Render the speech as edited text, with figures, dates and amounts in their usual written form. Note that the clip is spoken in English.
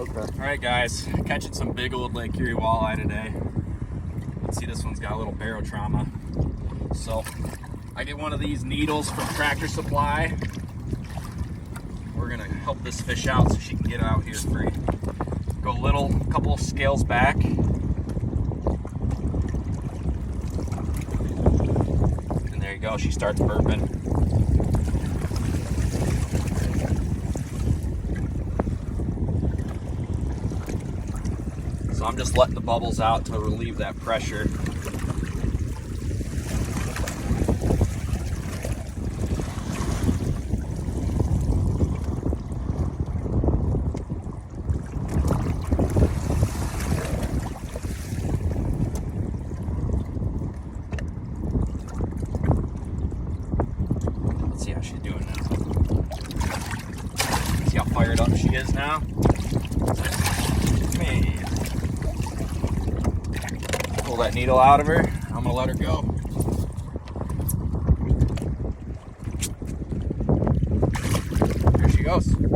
Okay. All right, guys, catching some big old Lake Erie walleye today. Let's see, this one's got a little barotrauma. So I get one of these needles from Tractor Supply. We're gonna help this fish out so she can get out here free. Go a couple scales back. And there you go, she starts burping. So I'm just letting the bubbles out to relieve that pressure. Let's see how she's doing now. See how fired up she is now? Man. Pull that needle out of her. I'm gonna let her go.